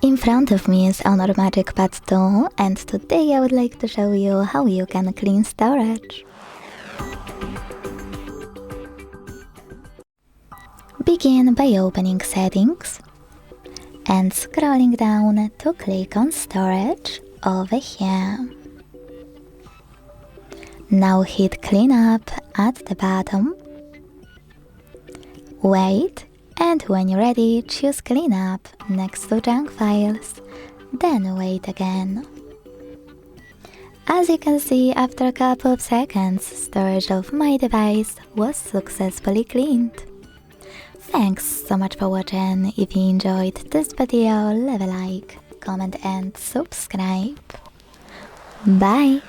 In front of me is HONOR MagicPad 2, and today I would like to show you how you can clean storage. Begin by opening Settings and scrolling down to click on Storage over here. Now hit Cleanup at the bottom. Wait, and when you're ready, choose Cleanup next to Junk Files, then wait again. As you can see, after a couple of seconds, storage of my device was successfully cleaned. Thanks so much for watching. If you enjoyed this video, leave a like, comment and subscribe. Bye!